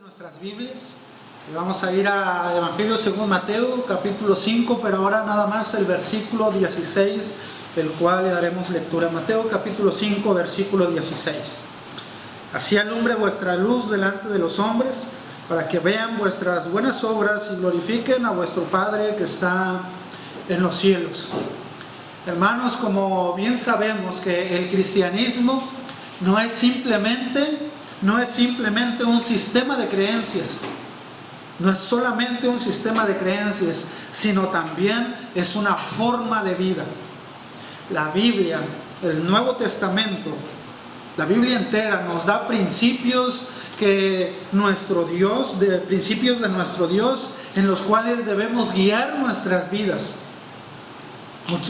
Nuestras Biblias y vamos a ir a Evangelio según Mateo capítulo 5, pero ahora nada más el versículo 16, el cual le daremos lectura. Mateo capítulo 5 versículo 16. Así alumbre vuestra luz delante de los hombres, para que vean vuestras buenas obras y glorifiquen a vuestro Padre que está en los cielos. Hermanos, como bien sabemos que el cristianismo no es simplemente un sistema de creencias, no es solamente un sistema de creencias, sino también es una forma de vida. La Biblia, el Nuevo Testamento, la Biblia entera nos da principios principios de nuestro Dios, en los cuales debemos guiar nuestras vidas.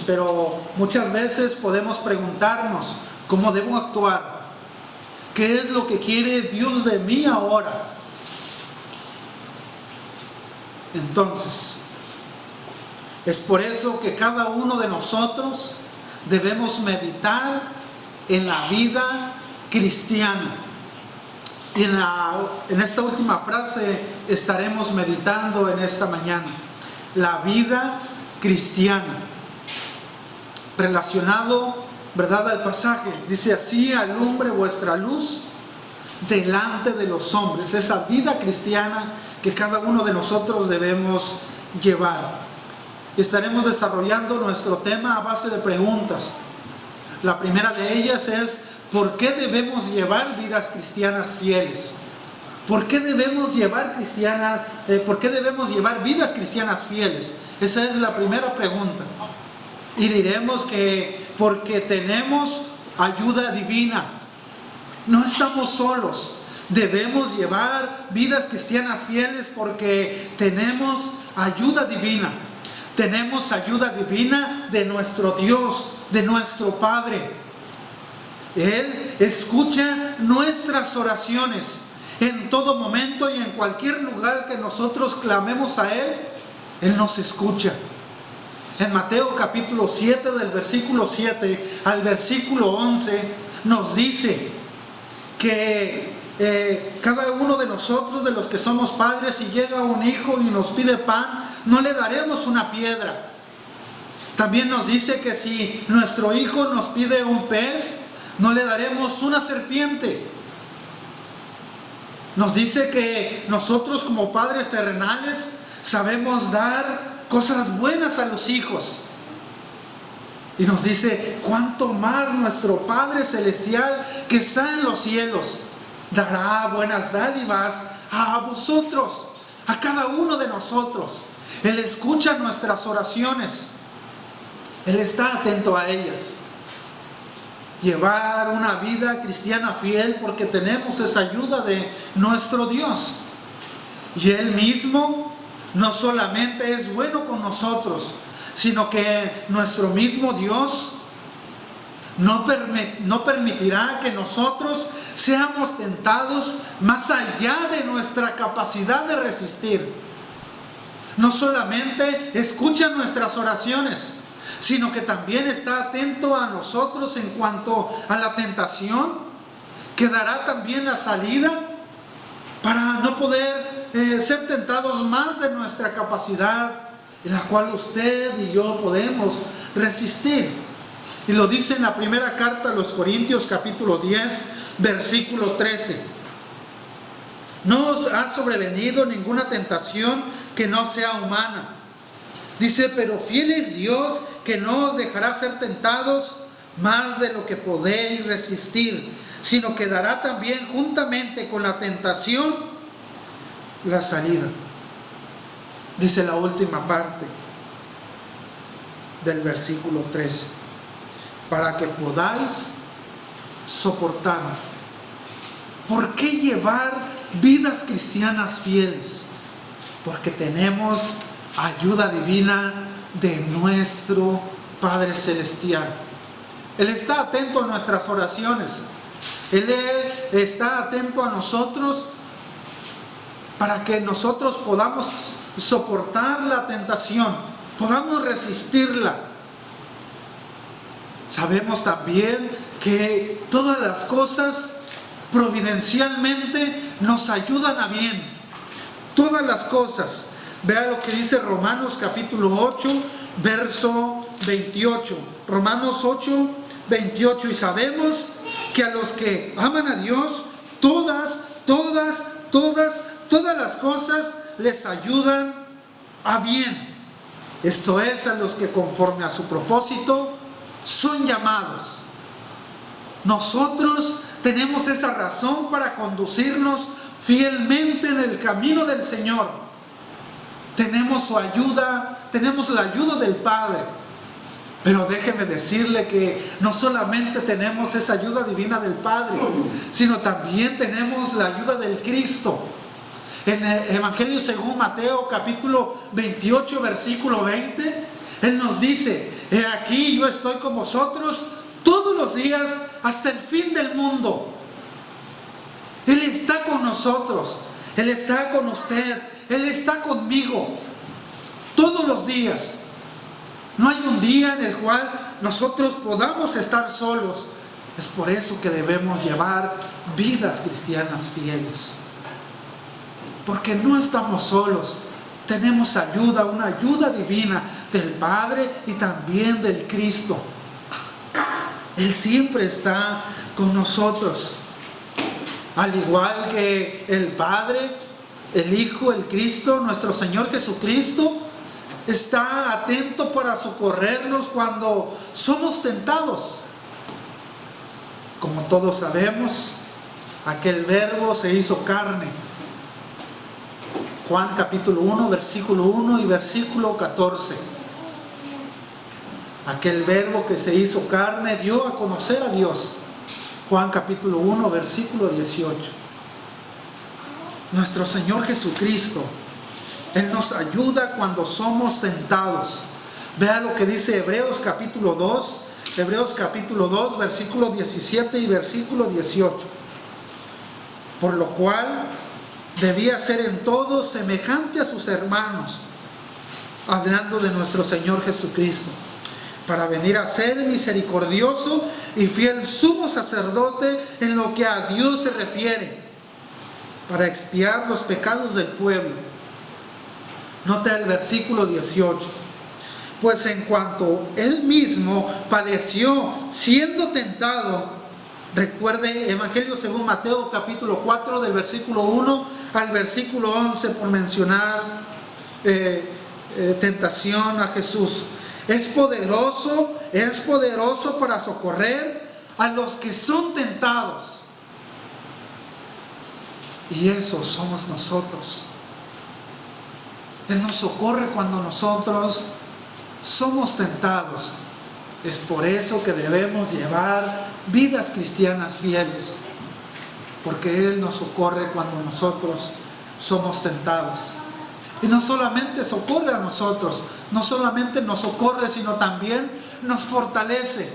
Pero muchas veces podemos preguntarnos, ¿cómo debo actuar? ¿Qué es lo que quiere Dios de mí ahora? Entonces, es por eso que cada uno de nosotros debemos meditar en la vida cristiana. Y en esta última frase estaremos meditando en esta mañana. La vida cristiana. Relacionado, ¿verdad?, al pasaje. Dice: así alumbre vuestra luz delante de los hombres. Esa vida cristiana que cada uno de nosotros debemos llevar. Estaremos desarrollando nuestro tema a base de preguntas. La primera de ellas es: ¿por qué debemos llevar vidas cristianas fieles? ¿Por qué debemos llevar vidas cristianas fieles? Esa es la primera pregunta. Y diremos que porque tenemos ayuda divina. No estamos solos. Debemos llevar vidas cristianas fieles porque tenemos ayuda divina. Tenemos ayuda divina de nuestro Dios, de nuestro Padre. Él escucha nuestras oraciones en todo momento y en cualquier lugar que nosotros clamemos a Él. Él nos escucha. En Mateo capítulo 7, del versículo 7 al versículo 11, nos dice que cada uno de nosotros, de los que somos padres, si llega un hijo y nos pide pan, no le daremos una piedra. También nos dice que si nuestro hijo nos pide un pez, no le daremos una serpiente. Nos dice que nosotros, como padres terrenales, sabemos dar cosas buenas a los hijos. Y nos dice: cuánto más nuestro Padre Celestial que está en los cielos dará buenas dádivas a vosotros, a cada uno de nosotros. Él escucha nuestras oraciones. Él está atento a ellas. Llevar una vida cristiana fiel porque tenemos esa ayuda de nuestro Dios. Y Él mismo no solamente es bueno con nosotros, sino que nuestro mismo Dios no permitirá que nosotros seamos tentados más allá de nuestra capacidad de resistir. No solamente escucha nuestras oraciones, sino que también está atento a nosotros en cuanto a la tentación, que dará también la salida para no poder ser tentados más de nuestra capacidad, en la cual usted y yo podemos resistir. Y lo dice en la primera carta a los Corintios capítulo 10 versículo 13: no os ha sobrevenido ninguna tentación que no sea humana. Dice: pero fiel es Dios, que no os dejará ser tentados más de lo que podéis resistir, sino que dará también juntamente con la tentación la salida. Dice la última parte del versículo 13: para que podáis soportar. ¿Por qué llevar vidas cristianas fieles? Porque tenemos ayuda divina de nuestro Padre Celestial. Él está atento a nuestras oraciones. Él está atento a nosotros para que nosotros podamos soportar la tentación, podamos resistirla. Sabemos también que todas las cosas providencialmente nos ayudan a bien. Todas las cosas. Vea lo que dice Romanos capítulo 8, verso 28. Romanos 8, 28. Y sabemos que a los que aman a Dios, todas las cosas les ayudan a bien. Esto es, a los que conforme a su propósito son llamados. Nosotros tenemos esa razón para conducirnos fielmente en el camino del Señor. Tenemos su ayuda, tenemos la ayuda del Padre. Pero déjeme decirle que no solamente tenemos esa ayuda divina del Padre, sino también tenemos la ayuda del Cristo. En el Evangelio según Mateo capítulo 28 versículo 20, Él nos dice: he aquí yo estoy con vosotros todos los días hasta el fin del mundo. Él está con nosotros, Él está con usted, Él está conmigo todos los días. No hay un día en el cual nosotros podamos estar solos. Es por eso que debemos llevar vidas cristianas fieles. Porque no estamos solos. Tenemos ayuda, una ayuda divina del Padre y también del Cristo. Él siempre está con nosotros. Al igual que el Padre, el Hijo, el Cristo, nuestro Señor Jesucristo, está atento para socorrernos cuando somos tentados. Como todos sabemos, aquel Verbo se hizo carne. Juan capítulo 1, versículo 1 y versículo 14. Aquel Verbo que se hizo carne dio a conocer a Dios. Juan capítulo 1, versículo 18. Nuestro Señor Jesucristo, Él nos ayuda cuando somos tentados. Vea lo que dice Hebreos capítulo 2, versículo 17 y versículo 18. Por lo cual debía ser en todo semejante a sus hermanos, hablando de nuestro Señor Jesucristo, para venir a ser misericordioso y fiel sumo sacerdote en lo que a Dios se refiere, para expiar los pecados del pueblo. Nota el versículo 18. Pues en cuanto Él mismo padeció siendo tentado, recuerde Evangelio según Mateo capítulo 4 del versículo 1 al versículo 11, por mencionar tentación a Jesús. Es poderoso para socorrer a los que son tentados. Y esos somos nosotros. Él nos socorre cuando nosotros somos tentados. Es por eso que debemos llevar vidas cristianas fieles, porque Él nos socorre cuando nosotros somos tentados. Y no solamente socorre a nosotros, no solamente nos socorre, sino también nos fortalece.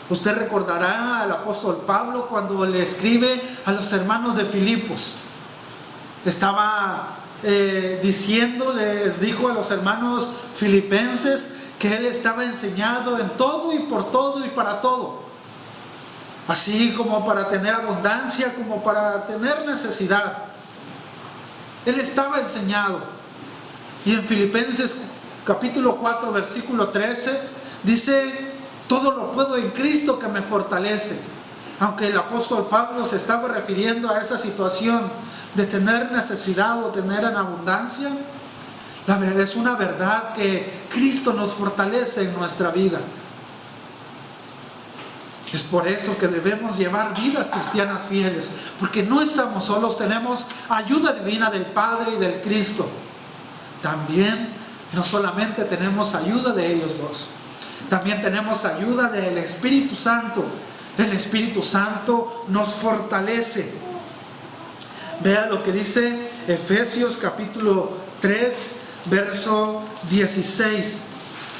Usted recordará al apóstol Pablo cuando le escribe a los hermanos de Filipos. Estaba les dijo a los hermanos filipenses que Él estaba enseñado en todo y por todo y para todo. Así como para tener abundancia, como para tener necesidad. Él estaba enseñado. Y en Filipenses capítulo 4 versículo 13 dice: todo lo puedo en Cristo que me fortalece. Aunque el apóstol Pablo se estaba refiriendo a esa situación de tener necesidad o tener en abundancia, es una verdad que Cristo nos fortalece en nuestra vida. Es por eso que debemos llevar vidas cristianas fieles, porque no estamos solos, tenemos ayuda divina del Padre y del Cristo. También no solamente tenemos ayuda de ellos dos, también tenemos ayuda del Espíritu Santo. El Espíritu Santo nos fortalece. Vea lo que dice Efesios capítulo 3, verso 16.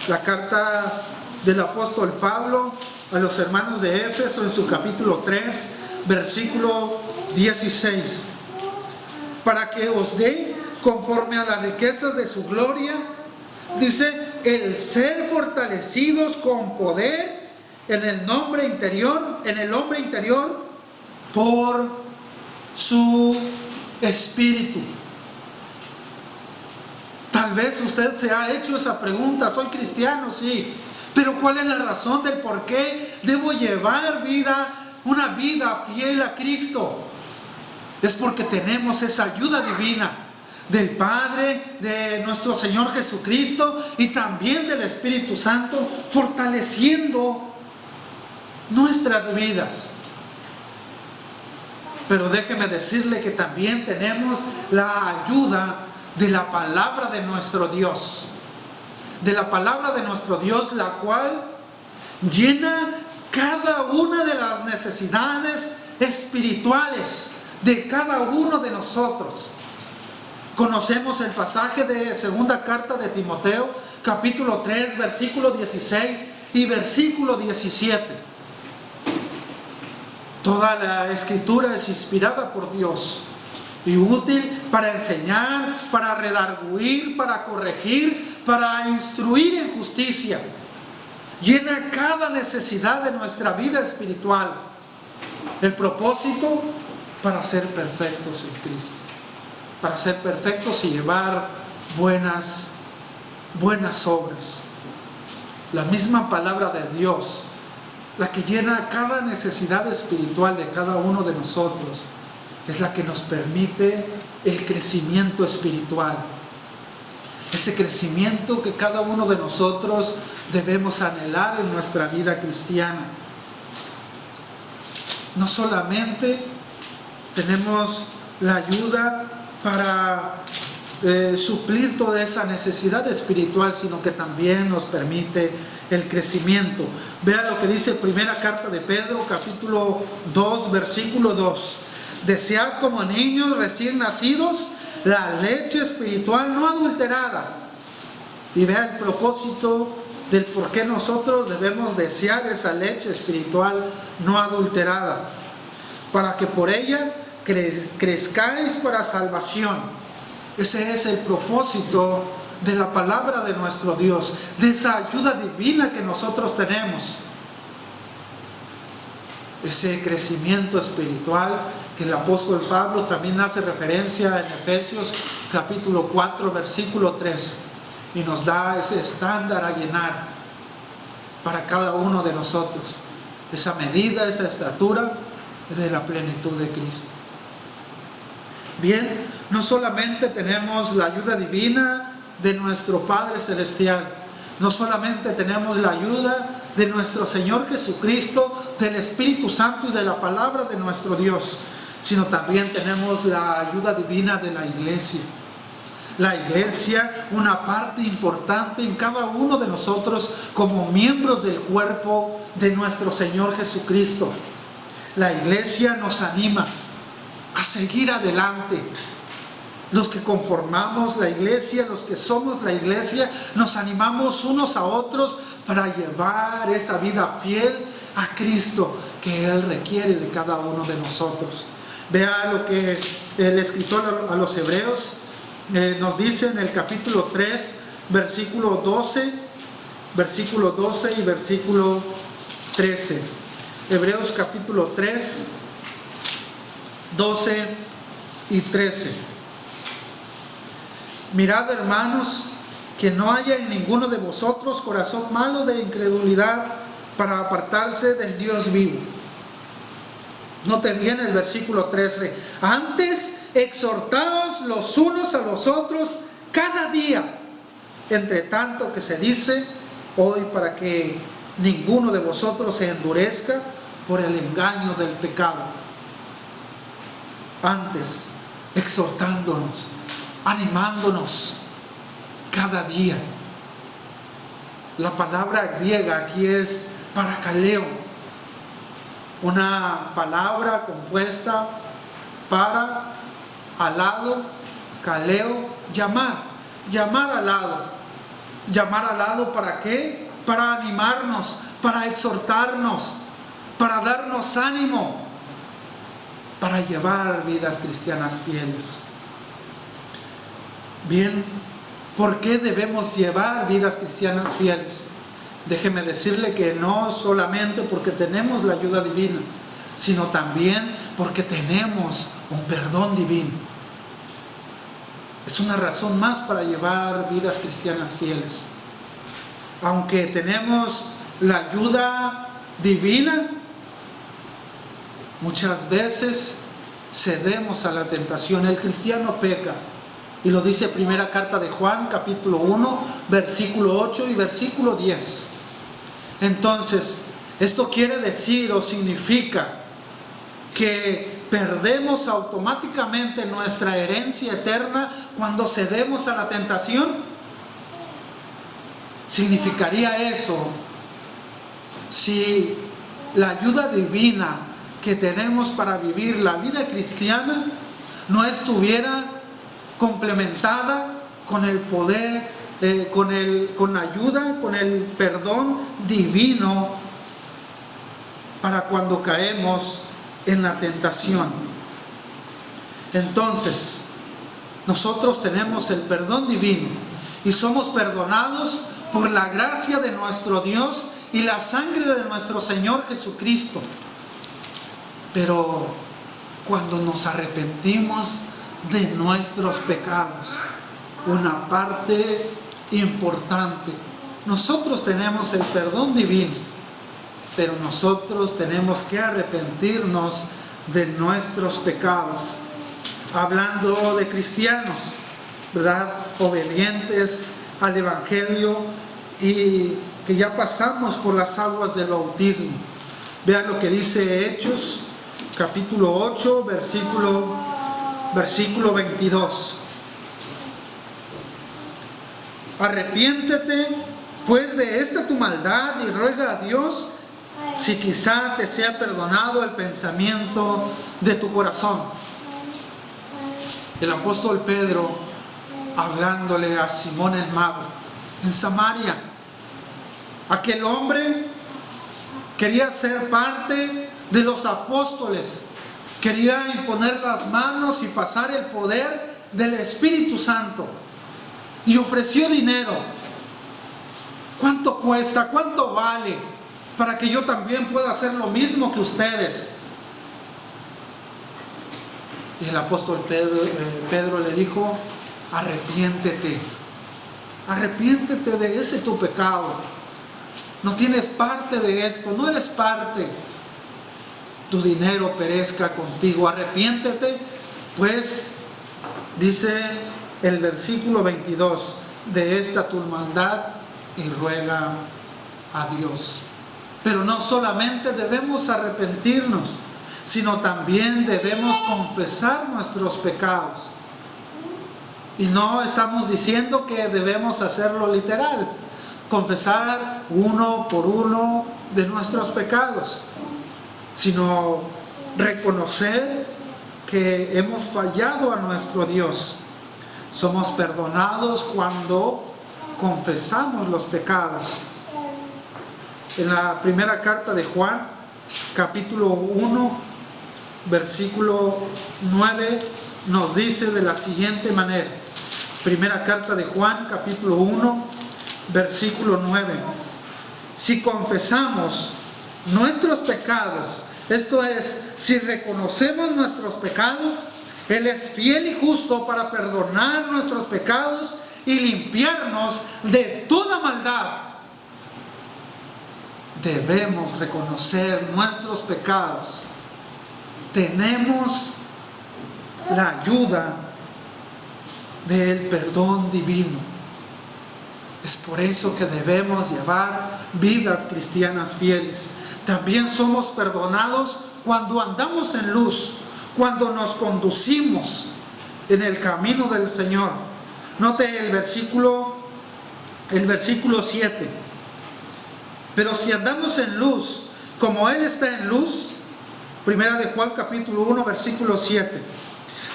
La carta del apóstol Pablo a los hermanos de Éfeso en su capítulo 3, versículo 16. Para que os dé conforme a las riquezas de su gloria, dice, el ser fortalecidos con poder en el hombre interior, por su espíritu. Tal vez usted se ha hecho esa pregunta: soy cristiano, sí, pero ¿cuál es la razón del por qué debo llevar una vida fiel a Cristo? Es porque tenemos esa ayuda divina del Padre, de nuestro Señor Jesucristo y también del Espíritu Santo, fortaleciendo nuestras vidas. Pero déjeme decirle que también tenemos la ayuda de la palabra de nuestro Dios. De la palabra de nuestro Dios, la cual llena cada una de las necesidades espirituales de cada uno de nosotros. Conocemos el pasaje de segunda carta de Timoteo, capítulo 3, versículo 16 y versículo 17. Toda la escritura es inspirada por Dios y útil para enseñar, para redarguir, para corregir, para instruir en justicia. Llena cada necesidad de nuestra vida espiritual. El propósito: para ser perfectos en Cristo. Para ser perfectos y llevar buenas obras. La misma palabra de Dios, la que llena cada necesidad espiritual de cada uno de nosotros, es la que nos permite el crecimiento espiritual. Ese crecimiento que cada uno de nosotros debemos anhelar en nuestra vida cristiana. No solamente tenemos la ayuda para suplir toda esa necesidad espiritual, sino que también nos permite el crecimiento. Vea lo que dice primera carta de Pedro, capítulo 2, versículo 2. Desead como niños recién nacidos la leche espiritual no adulterada. Y vea el propósito del por qué nosotros debemos desear esa leche espiritual no adulterada, para que por ella crezcáis para salvación. Ese es el propósito de la palabra de nuestro Dios, de esa ayuda divina que nosotros tenemos. Ese crecimiento espiritual que el apóstol Pablo también hace referencia en Efesios capítulo 4, versículo 3, y nos da ese estándar a llenar para cada uno de nosotros. Esa medida, esa estatura de la plenitud de Cristo. Bien, no solamente tenemos la ayuda divina de nuestro Padre Celestial, no solamente tenemos la ayuda de nuestro Señor Jesucristo, del Espíritu Santo y de la palabra de nuestro Dios, sino también tenemos la ayuda divina de la iglesia. La iglesia, una parte importante en cada uno de nosotros como miembros del cuerpo de nuestro Señor Jesucristo. La iglesia nos anima a seguir adelante. Los que conformamos la iglesia, los que somos la iglesia, nos animamos unos a otros para llevar esa vida fiel a Cristo que Él requiere de cada uno de nosotros. Vea lo que el escritor a los Hebreos nos dice en el capítulo 3, versículo 12 y versículo 13. Hebreos capítulo 3, 12 y 13. Mirad, hermanos, que no haya en ninguno de vosotros corazón malo de incredulidad para apartarse del Dios vivo. Note bien el versículo 13. Antes, exhortaos los unos a los otros cada día, entre tanto que se dice hoy, para que ninguno de vosotros se endurezca por el engaño del pecado. Antes, exhortándonos, animándonos cada día. La palabra griega aquí es parakaleo, una palabra compuesta para, al lado, kaleo, llamar al lado. ¿Para qué? Para animarnos, para exhortarnos, para darnos ánimo, para llevar vidas cristianas fieles. Bien, ¿por qué debemos llevar vidas cristianas fieles? Déjeme decirle que no solamente porque tenemos la ayuda divina, sino también porque tenemos un perdón divino. Es una razón más para llevar vidas cristianas fieles. Aunque tenemos la ayuda divina, muchas veces cedemos a la tentación. El cristiano peca. Y lo dice primera carta de Juan, capítulo 1, versículo 8 y versículo 10. Entonces, esto quiere decir o significa que perdemos automáticamente nuestra herencia eterna cuando cedemos a la tentación. ¿Significaría eso si la ayuda divina que tenemos para vivir la vida cristiana no estuviera complementada con el poder, con la ayuda, con el perdón divino para cuando caemos en la tentación? Entonces, nosotros tenemos el perdón divino y somos perdonados por la gracia de nuestro Dios y la sangre de nuestro Señor Jesucristo. Pero cuando nos arrepentimos de nuestros pecados, una parte importante, nosotros tenemos el perdón divino, pero nosotros tenemos que arrepentirnos de nuestros pecados. Hablando de cristianos, ¿verdad?, obedientes al Evangelio y que ya pasamos por las aguas del bautismo. Vean lo que dice Hechos, capítulo 8, versículo 22. Arrepiéntete pues de esta tu maldad y ruega a Dios si quizá te sea perdonado el pensamiento de tu corazón. El apóstol Pedro, hablándole a Simón el mago en Samaria, aquel hombre quería ser parte de los apóstoles, quería imponer las manos y pasar el poder del Espíritu Santo, y ofreció dinero. ¿Cuánto cuesta? ¿Cuánto vale para que yo también pueda hacer lo mismo que ustedes? Y el apóstol Pedro le dijo: arrepiéntete, arrepiéntete de ese tu pecado. No tienes parte de esto, no eres parte. Tu dinero perezca contigo, arrepiéntete, pues, dice el versículo 22, de esta tu maldad y ruega a Dios. Pero no solamente debemos arrepentirnos, sino también debemos confesar nuestros pecados. Y no estamos diciendo que debemos hacerlo literal, confesar uno por uno de nuestros pecados, sino reconocer que hemos fallado a nuestro Dios. Somos perdonados cuando confesamos los pecados. En la primera carta de Juan, capítulo 1, versículo 9, nos dice de la siguiente manera. Primera carta de Juan, capítulo 1, versículo 9. Si confesamos nuestros pecados, esto es, si reconocemos nuestros pecados, Él es fiel y justo para perdonar nuestros pecados y limpiarnos de toda maldad. Debemos reconocer nuestros pecados. Tenemos la ayuda del perdón divino. Es por eso que debemos llevar vidas cristianas fieles. También somos perdonados cuando andamos en luz, cuando nos conducimos en el camino del Señor. Note el versículo 7. Pero si andamos en luz, como Él está en luz, primera de Juan capítulo 1, versículo 7.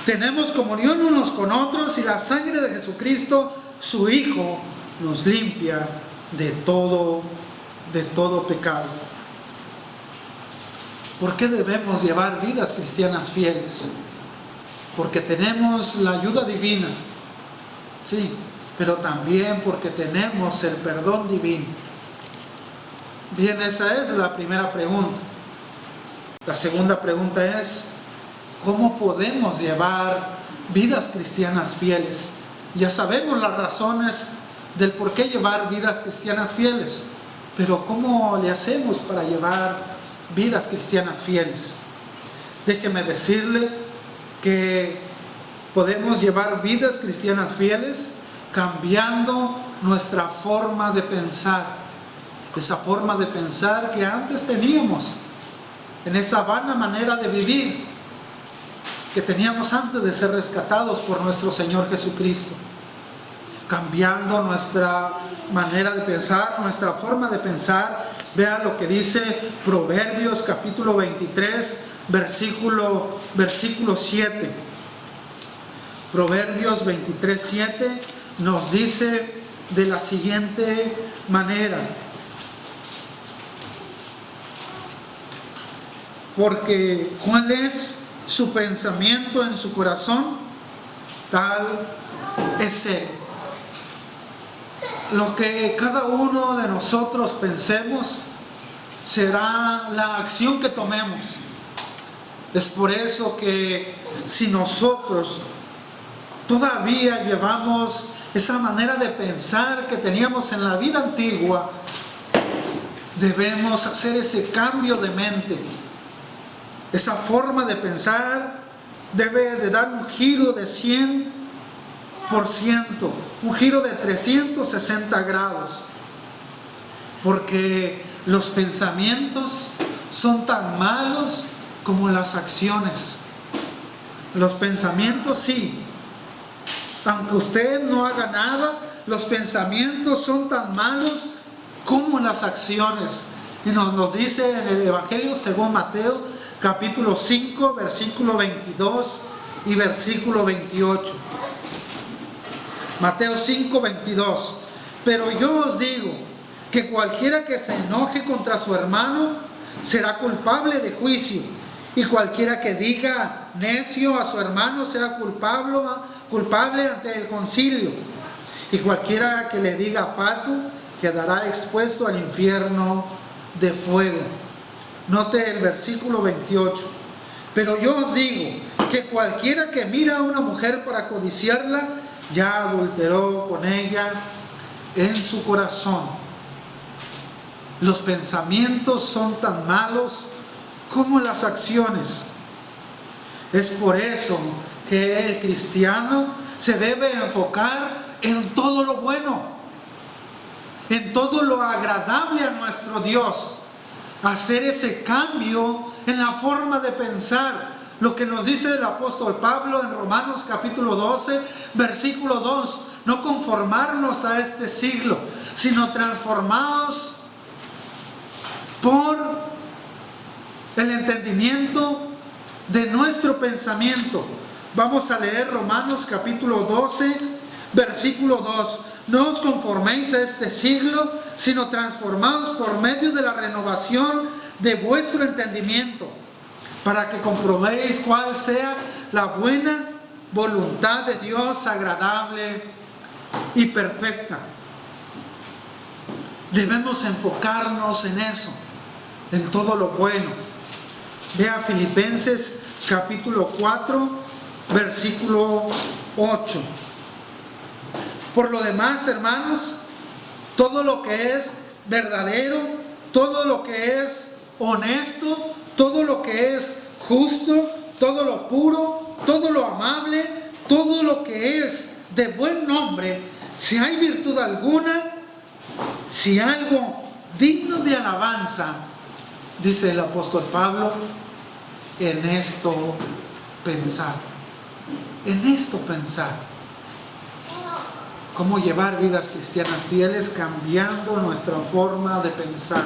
Tenemos comunión unos con otros y la sangre de Jesucristo, su Hijo, nos limpia de todo pecado. ¿Por qué debemos llevar vidas cristianas fieles? Porque tenemos la ayuda divina, sí, pero también porque tenemos el perdón divino. Bien, esa es la primera pregunta. La segunda pregunta es: ¿cómo podemos llevar vidas cristianas fieles? Ya sabemos las razones del por qué llevar vidas cristianas fieles, pero ¿cómo le hacemos para llevar vidas cristianas fieles? Déjeme decirle que podemos llevar vidas cristianas fieles cambiando nuestra forma de pensar. Esa forma de pensar que antes teníamos, en esa vana manera de vivir que teníamos antes de ser rescatados por nuestro Señor Jesucristo. Cambiando nuestra manera de pensar, nuestra forma de pensar. Vean lo que dice Proverbios capítulo 23, versículo 7. Proverbios 23, 7 nos dice de la siguiente manera: porque ¿cuál es su pensamiento en su corazón? Tal es él. Lo que cada uno de nosotros pensemos será la acción que tomemos. Es por eso que si nosotros todavía llevamos esa manera de pensar que teníamos en la vida antigua, debemos hacer ese cambio de mente. Esa forma de pensar debe de dar un giro de 100%, un giro de 360 grados, porque los pensamientos son tan malos como las acciones. Los pensamientos sí, aunque usted no haga nada, los pensamientos son tan malos como las acciones. Y nos dice en el Evangelio según Mateo capítulo 5, versículo 22 y versículo 28. Mateo 5, 22. Pero yo os digo que cualquiera que se enoje contra su hermano será culpable de juicio, y cualquiera que diga necio a su hermano será culpable ante el concilio, y cualquiera que le diga fatuo quedará expuesto al infierno de fuego. Note el versículo 28. Pero yo os digo que cualquiera que mira a una mujer para codiciarla, ya adulteró con ella en su corazón. Los pensamientos son tan malos como las acciones. Es por eso que el cristiano se debe enfocar en todo lo bueno, en todo lo agradable a nuestro Dios. Hacer ese cambio en la forma de pensar. Lo que nos dice el apóstol Pablo en Romanos capítulo 12, versículo 2. No conformarnos a este siglo, sino transformados por el entendimiento de nuestro pensamiento. Vamos a leer Romanos capítulo 12, versículo 2. No os conforméis a este siglo, sino transformados por medio de la renovación de vuestro entendimiento, para que comprobéis cuál sea la buena voluntad de Dios, agradable y perfecta. Debemos enfocarnos en eso, en todo lo bueno. Vea Filipenses capítulo 4, versículo 8. Por lo demás, hermanos, todo lo que es verdadero, todo lo que es honesto, todo lo que es justo, todo lo puro, todo lo amable, todo lo que es de buen nombre, si hay virtud alguna, si algo digno de alabanza, dice el apóstol Pablo, en esto pensar. En esto pensar. Cómo llevar vidas cristianas fieles cambiando nuestra forma de pensar.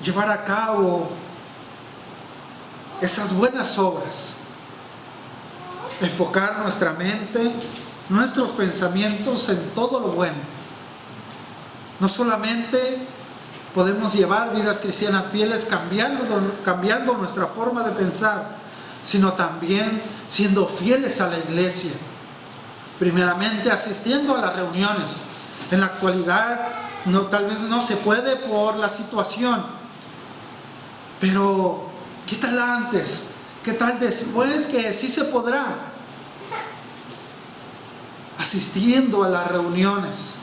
Llevar a cabo esas buenas obras. Enfocar nuestra mente, nuestros pensamientos en todo lo bueno. No solamente podemos llevar vidas cristianas fieles cambiando nuestra forma de pensar, sino también siendo fieles a la iglesia. Primeramente asistiendo a las reuniones. En la actualidad tal vez no se puede por la situación, pero ¿Qué tal antes? ¿Qué tal después? Que sí se podrá. Asistiendo a las reuniones.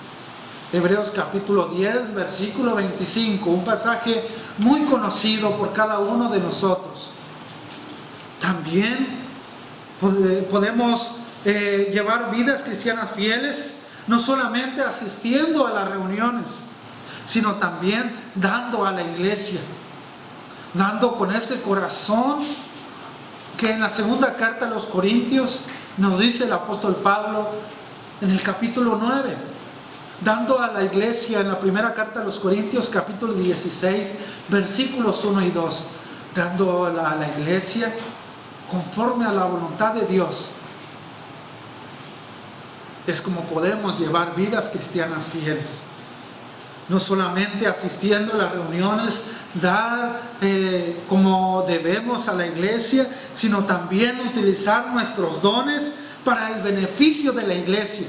Hebreos capítulo 10, versículo 25, un pasaje muy conocido por cada uno de nosotros. También podemos llevar vidas cristianas fieles, no solamente asistiendo a las reuniones, sino también dando a la iglesia, dando con ese corazón que en la segunda carta a los Corintios nos dice el apóstol Pablo en el capítulo 9, dando a la iglesia en la primera carta a los Corintios capítulo 16 versículos 1 y 2, dando a la iglesia conforme a la voluntad de Dios. Es como podemos llevar vidas cristianas fieles. No solamente asistiendo a las reuniones, dar como debemos a la iglesia, sino también utilizar nuestros dones para el beneficio de la iglesia.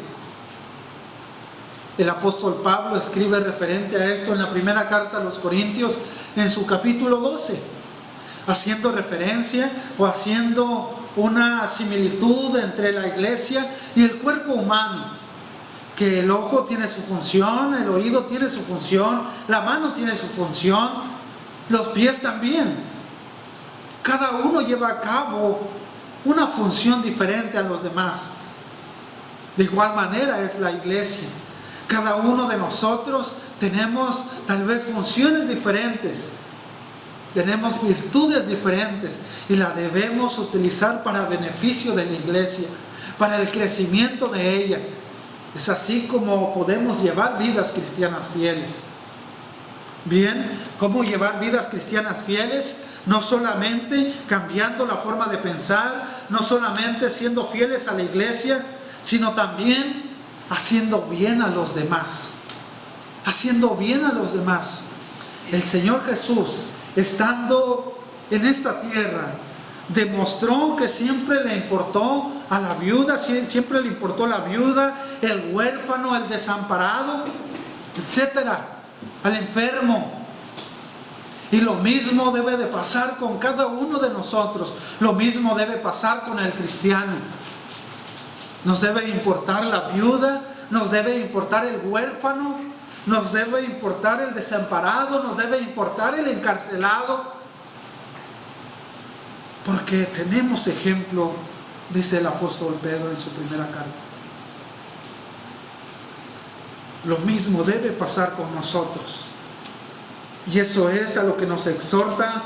El apóstol Pablo escribe referente a esto en la primera carta a los Corintios, en su capítulo 12, haciendo referencia o haciendo una similitud entre la iglesia y el cuerpo humano. Que el ojo tiene su función, el oído tiene su función, la mano tiene su función, los pies también. Cada uno lleva a cabo una función diferente a los demás. De igual manera es la iglesia. Cada uno de nosotros tenemos tal vez funciones diferentes, tenemos virtudes diferentes y las debemos utilizar para beneficio de la iglesia, para el crecimiento de ella. Es así como podemos llevar vidas cristianas fieles. Bien, ¿cómo llevar vidas cristianas fieles? No solamente cambiando la forma de pensar, no solamente siendo fieles a la iglesia, sino también haciendo bien a los demás. Haciendo bien a los demás. El Señor Jesús, estando en esta tierra, demostró que siempre le importó a la viuda, siempre le importó la viuda, el huérfano, el desamparado, etcétera, al enfermo. Y lo mismo debe de pasar con cada uno de nosotros. Lo mismo debe pasar con el cristiano. Nos debe importar la viuda, nos debe importar el huérfano, nos debe importar el desamparado, nos debe importar el encarcelado. Porque tenemos ejemplo, dice el apóstol Pedro en su primera carta. Lo mismo debe pasar con nosotros. Y eso es a lo que nos exhorta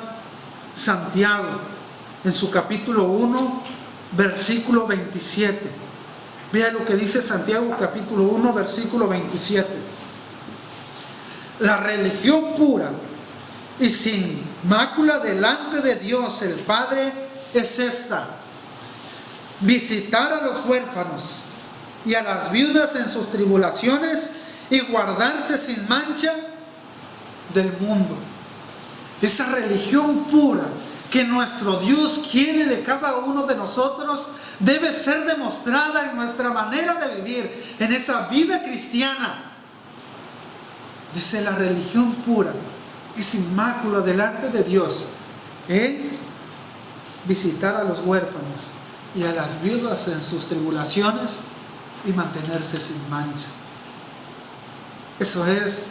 Santiago en su capítulo 1, versículo 27. Vea lo que dice Santiago capítulo 1, versículo 27. La religión pura y sin mácula delante de Dios el Padre es esta: visitar a los huérfanos y a las viudas en sus tribulaciones y guardarse sin mancha del mundo. Esa religión pura que nuestro Dios quiere de cada uno de nosotros debe ser demostrada en nuestra manera de vivir, en esa vida cristiana. Dice: la religión pura y sin mácula delante de Dios es visitar a los huérfanos y a las viudas en sus tribulaciones y mantenerse sin mancha. Eso es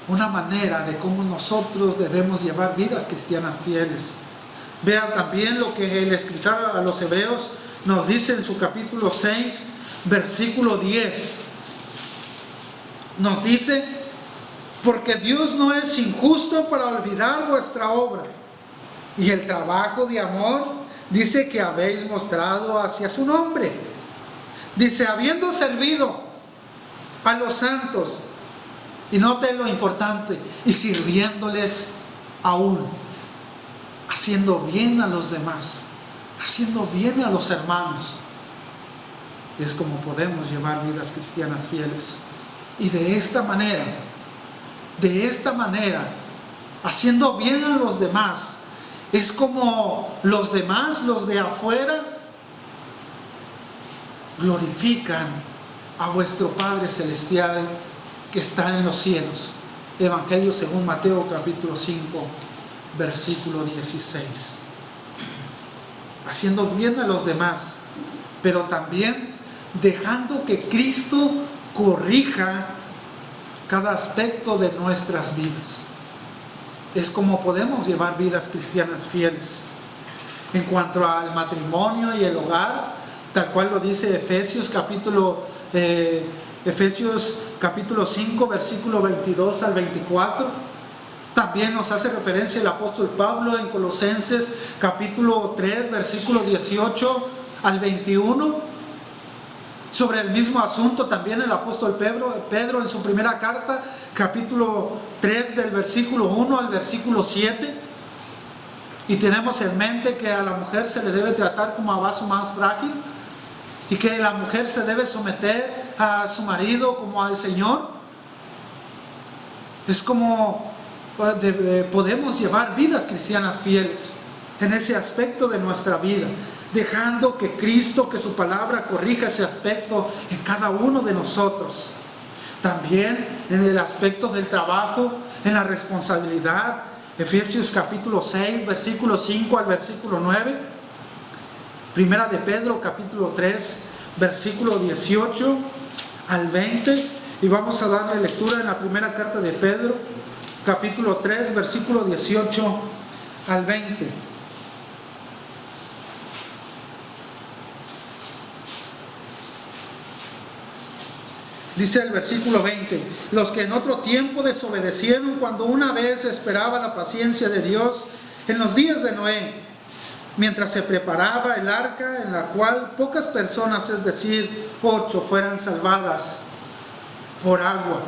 una manera de cómo nosotros debemos llevar vidas cristianas fieles. Vean también lo que el escritor a los Hebreos nos dice en su capítulo 6, versículo 10. Nos dice: porque Dios no es injusto para olvidar vuestra obra y el trabajo de amor, dice, que habéis mostrado hacia su nombre. Dice: habiendo servido a los santos, y note lo importante, y sirviéndoles aún, haciendo bien a los demás, haciendo bien a los hermanos. Y es como podemos llevar vidas cristianas fieles. Y de esta manera, haciendo bien a los demás, es como los demás, los de afuera, glorifican a vuestro Padre Celestial que está en los cielos. Evangelio según Mateo capítulo 5, versículo 16. Haciendo bien a los demás, pero también dejando que Cristo corrija cada aspecto de nuestras vidas. Es como podemos llevar vidas cristianas fieles. En cuanto al matrimonio y el hogar, tal cual lo dice Efesios capítulo 5, versículo 22 al 24. También nos hace referencia el apóstol Pablo en Colosenses capítulo 3, versículo 18 al 21. Sobre el mismo asunto también el apóstol Pedro en su primera carta, capítulo 3 del versículo 1 al versículo 7. Y tenemos en mente que a la mujer se le debe tratar como a vaso más frágil y que la mujer se debe someter a su marido como al Señor. Es como podemos llevar vidas cristianas fieles en ese aspecto de nuestra vida, dejando que Cristo, que su palabra corrija ese aspecto en cada uno de nosotros. También en el aspecto del trabajo, en la responsabilidad. Efesios capítulo 6, versículo 5 al versículo 9. Primera de Pedro capítulo 3, versículo 18 al 20. Y vamos a darle lectura en la primera carta de Pedro, capítulo 3, versículo 18 al 20. Dice el versículo 20: los que en otro tiempo desobedecieron cuando una vez esperaba la paciencia de Dios en los días de Noé, mientras se preparaba el arca en la cual pocas personas, es decir, 8, fueran salvadas por agua.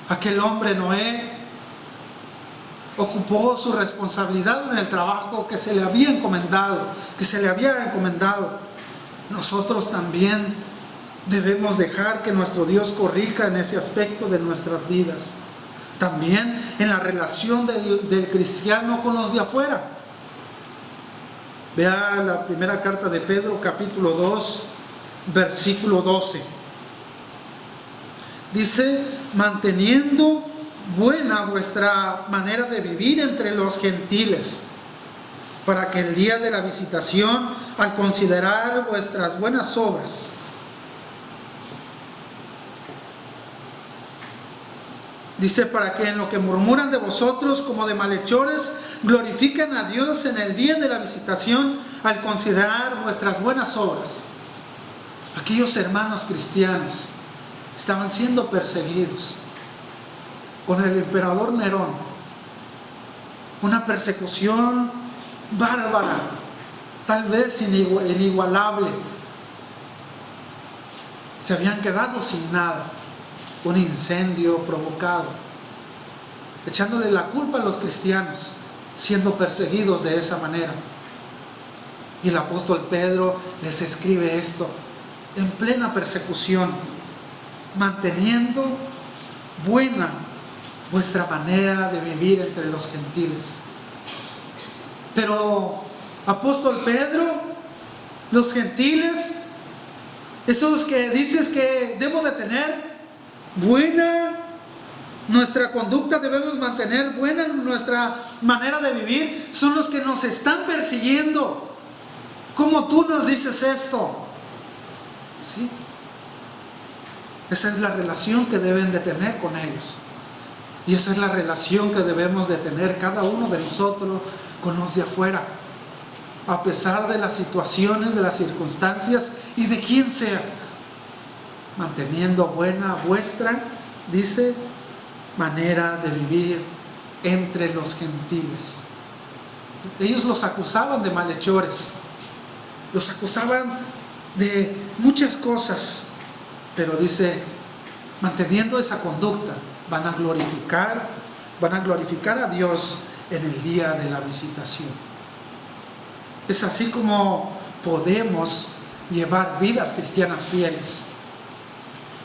Aquel hombre Noé ocupó su responsabilidad en el trabajo que se le había encomendado, Nosotros también debemos dejar que nuestro Dios corrija en ese aspecto de nuestras vidas. También en la relación del cristiano con los de afuera. Vea la primera carta de Pedro, capítulo 2, versículo 12. Dice: manteniendo buena vuestra manera de vivir entre los gentiles, para que el día de la visitación, al considerar vuestras buenas obras, dice, para que en lo que murmuran de vosotros como de malhechores, glorifiquen a Dios en el día de la visitación, al considerar vuestras buenas obras. Aquellos hermanos cristianos estaban siendo perseguidos con el emperador Nerón. Una persecución bárbara, tal vez inigualable. Se habían quedado sin nada. Un incendio provocado, echándole la culpa a los cristianos, siendo perseguidos de esa manera. Y el apóstol Pedro les escribe esto en plena persecución: manteniendo buena vuestra manera de vivir entre los gentiles. Pero, apóstol Pedro, los gentiles, esos que dices que debo de tener buena, nuestra conducta debemos mantener buena, nuestra manera de vivir, son los que nos están persiguiendo. ¿Cómo tú nos dices esto? ¿Sí? Esa es la relación que deben de tener con ellos. Y esa es la relación que debemos de tener cada uno de nosotros con los de afuera. A pesar de las situaciones, de las circunstancias y de quien sea. Manteniendo buena vuestra, dice, manera de vivir entre los gentiles. Ellos los acusaban de malhechores, los acusaban de muchas cosas, pero dice, manteniendo esa conducta, van a glorificar a Dios en el día de la visitación. Es así como podemos llevar vidas cristianas fieles.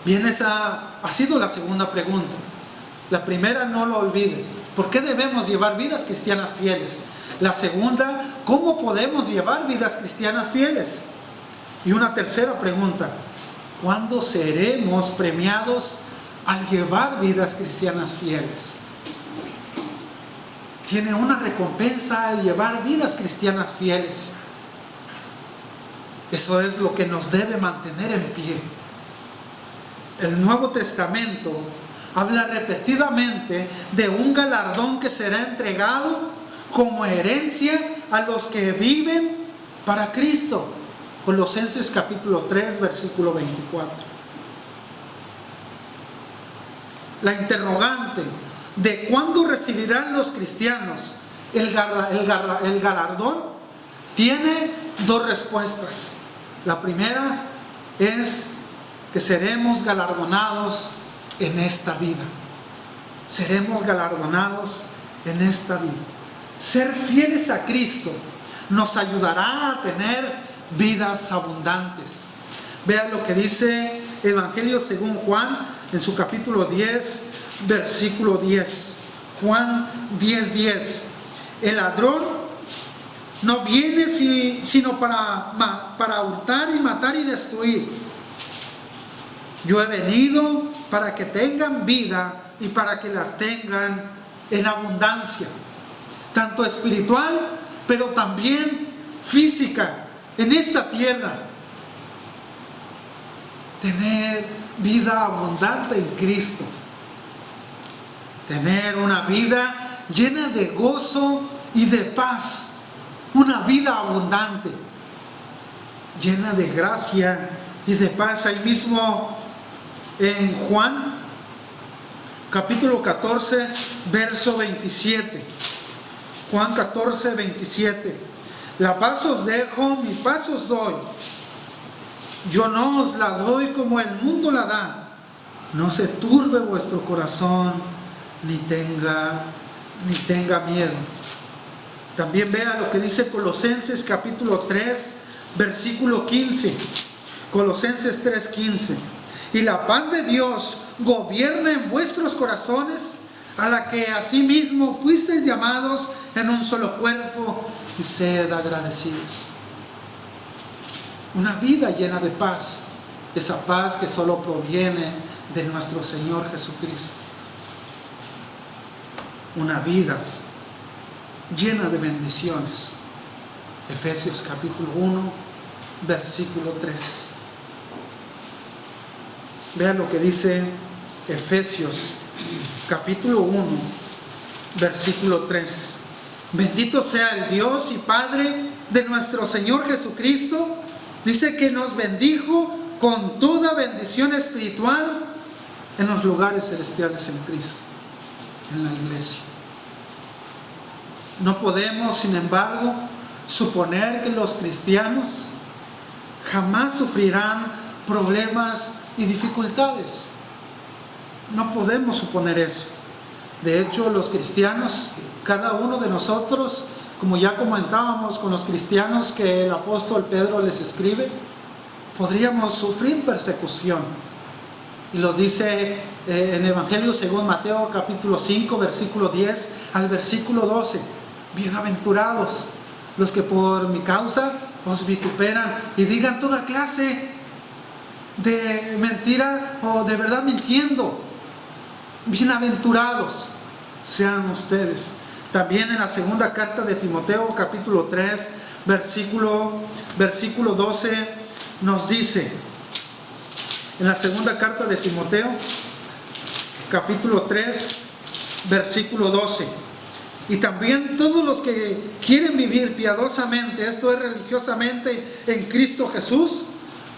Bien, esa ha sido la segunda pregunta. La primera, no lo olvide: ¿por qué debemos llevar vidas cristianas fieles? La segunda, ¿cómo podemos llevar vidas cristianas fieles? Y una tercera pregunta: ¿cuándo seremos premiados al llevar vidas cristianas fieles? tiene una recompensa al llevar vidas cristianas fieles. Eso es lo que nos debe mantener en pie. El Nuevo Testamento habla repetidamente de un galardón que será entregado como herencia a los que viven para Cristo. Colosenses capítulo 3, versículo 24. La interrogante de cuándo recibirán los cristianos el galardón tiene dos respuestas. La primera es que seremos galardonados en esta vida. Seremos galardonados en esta vida. Ser fieles a Cristo nos ayudará a tener vidas abundantes. Vean lo que dice Evangelio según Juan en su capítulo 10, versículo 10. Juan 10:10. El ladrón no viene sino para hurtar y matar y destruir. Yo he venido para que tengan vida y para que la tengan en abundancia, tanto espiritual, pero también física, en esta tierra. Tener vida abundante en Cristo. Tener una vida llena de gozo y de paz. Una vida abundante, llena de gracia y de paz. Ahí mismo en Juan capítulo 14, verso 27. Juan 14, 27. La paz os dejo, mi paz os doy. Yo no os la doy como el mundo la da. No se turbe vuestro corazón, ni tenga miedo. También vea lo que dice Colosenses capítulo 3, versículo 15. Colosenses 3:15. Y la paz de Dios gobierna en vuestros corazones, a la que asimismo fuisteis llamados en un solo cuerpo, y sed agradecidos. Una vida llena de paz. Esa paz que solo proviene de nuestro Señor Jesucristo. Una vida llena de bendiciones. Efesios capítulo 1, versículo 3. Vean lo que dice Efesios capítulo 1, versículo 3. Bendito sea el Dios y Padre de nuestro Señor Jesucristo. Dice que nos bendijo con toda bendición espiritual en los lugares celestiales en Cristo, en la iglesia. No podemos, sin embargo, suponer que los cristianos jamás sufrirán problemas y dificultades. No podemos suponer eso. De hecho, los cristianos, cada uno de nosotros, como ya comentábamos con los cristianos que el apóstol Pedro les escribe, podríamos sufrir persecución. Y los dice en Evangelio según Mateo capítulo 5, versículo 10 al versículo 12. Bienaventurados los que por mi causa os vituperan y digan toda clase de mentira o de verdad mintiendo. Bienaventurados sean ustedes. También en la segunda carta de Timoteo capítulo 3 versículo 12 nos dice, en la segunda carta de Timoteo capítulo 3 versículo 12: y también todos los que quieren vivir piadosamente, esto es religiosamente, en Cristo Jesús,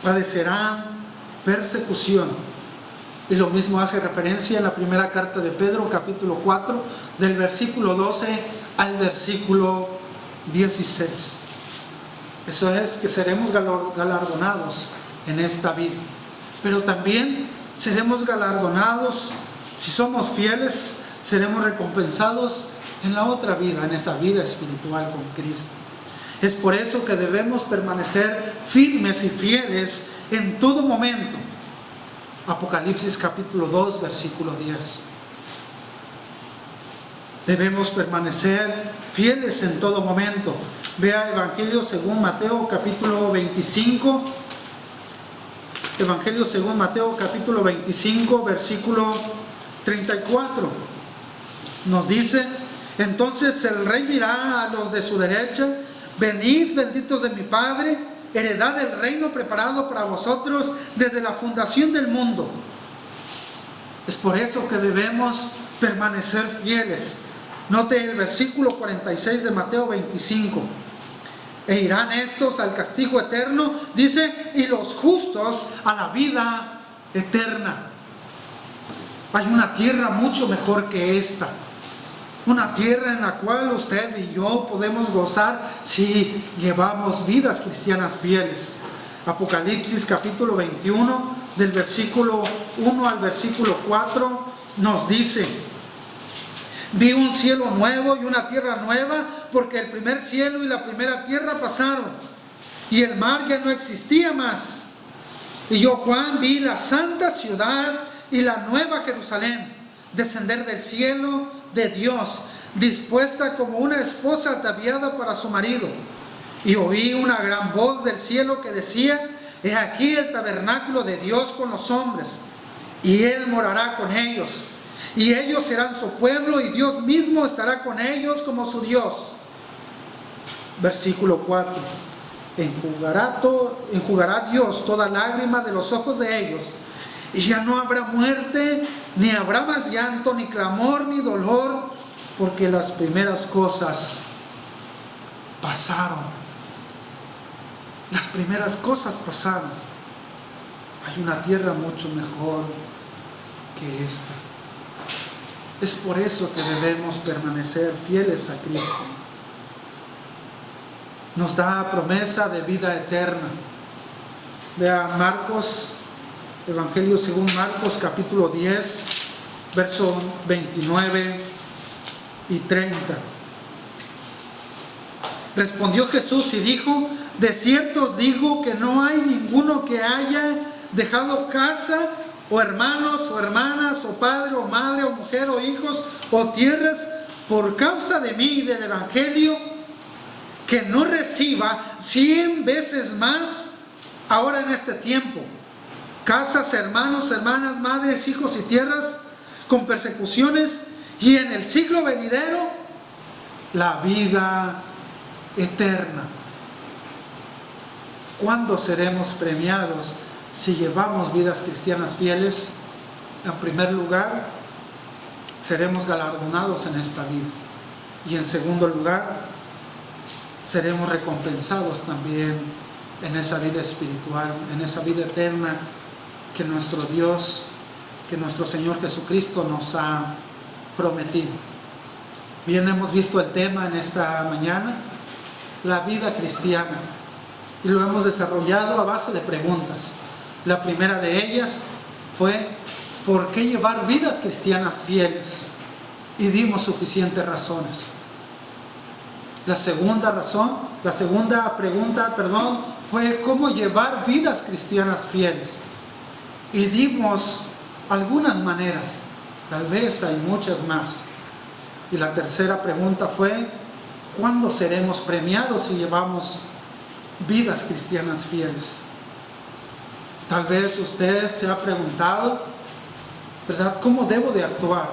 padecerán persecución. Y lo mismo hace referencia en la primera carta de Pedro, capítulo 4, del versículo 12 al versículo 16. Eso es, que seremos galardonados en esta vida. Pero también seremos galardonados, si somos fieles, seremos recompensados en la otra vida, en esa vida espiritual con Cristo. Es por eso que debemos permanecer firmes y fieles en todo momento. Apocalipsis capítulo 2, versículo 10. Debemos permanecer fieles en todo momento. Vea Evangelio según Mateo capítulo 25. Evangelio según Mateo capítulo 25, versículo 34. Nos dice: Entonces el rey dirá a los de su derecha: venid, benditos de mi Padre, heredad del reino preparado para vosotros desde la fundación del mundo. Es por eso que debemos permanecer fieles. Note el versículo 46 de Mateo 25. E irán estos al castigo eterno, dice, y los justos a la vida eterna. Hay una tierra mucho mejor que esta. Una tierra en la cual usted y yo podemos gozar si llevamos vidas cristianas fieles. Apocalipsis capítulo 21, del versículo 1 al versículo 4, nos dice: vi un cielo nuevo y una tierra nueva, porque el primer cielo y la primera tierra pasaron, y el mar ya no existía más. Y yo, Juan, vi la santa ciudad y la nueva Jerusalén descender del cielo de Dios, dispuesta como una esposa ataviada para su marido. Y oí una gran voz del cielo que decía: he aquí el tabernáculo de Dios con los hombres, y Él morará con ellos, y ellos serán su pueblo, y Dios mismo estará con ellos como su Dios. Versículo 4. Enjugará Dios toda lágrima de los ojos de ellos, y ya no habrá muerte, ni habrá más llanto, ni clamor, ni dolor, porque las primeras cosas pasaron. Las primeras cosas pasaron. Hay una tierra mucho mejor que esta. Es por eso que debemos permanecer fieles a Cristo. Nos da promesa de vida eterna. Vea Marcos, Evangelio según Marcos, capítulo 10, versos 29 y 30. Respondió Jesús y dijo: de cierto os digo que no hay ninguno que haya dejado casa, o hermanos, o hermanas, o padre, o madre, o mujer, o hijos, o tierras, por causa de mí y del Evangelio, que no reciba 100 veces más ahora en este tiempo, casas, hermanos, hermanas, madres, hijos y tierras, con persecuciones, y en el siglo venidero la vida eterna. ¿Cuándo seremos premiados si llevamos vidas cristianas fieles? En primer lugar, seremos galardonados en esta vida, y en segundo lugar, seremos recompensados también en esa vida espiritual, en esa vida eterna que nuestro Dios, que nuestro Señor Jesucristo nos ha prometido. Bien, hemos visto el tema en esta mañana, la vida cristiana, y lo hemos desarrollado a base de preguntas. La primera de ellas fue: ¿por qué llevar vidas cristianas fieles? Y dimos suficientes razones. La segunda pregunta, fue: ¿cómo llevar vidas cristianas fieles? Y dimos algunas maneras, tal vez hay muchas más. Y la tercera pregunta fue: ¿cuándo seremos premiados si llevamos vidas cristianas fieles? Tal vez usted se ha preguntado, ¿verdad?, ¿cómo debo de actuar?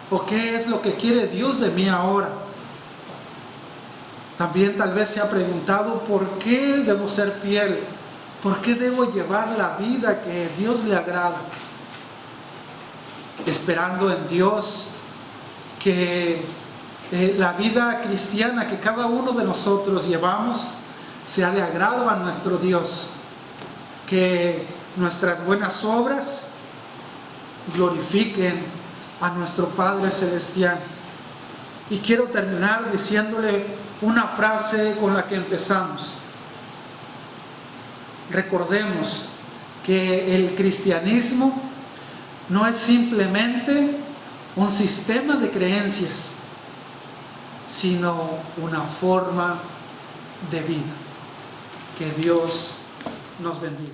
¿O qué es lo que quiere Dios de mí ahora? También tal vez se ha preguntado: ¿por qué debo ser fiel? ¿Por qué debo llevar la vida que Dios le agrada? Esperando en Dios que la vida cristiana que cada uno de nosotros llevamos sea de agrado a nuestro Dios, que nuestras buenas obras glorifiquen a nuestro Padre Celestial. Y quiero terminar diciéndole una frase con la que empezamos. Recordemos que el cristianismo no es simplemente un sistema de creencias, sino una forma de vida. Que Dios nos bendiga.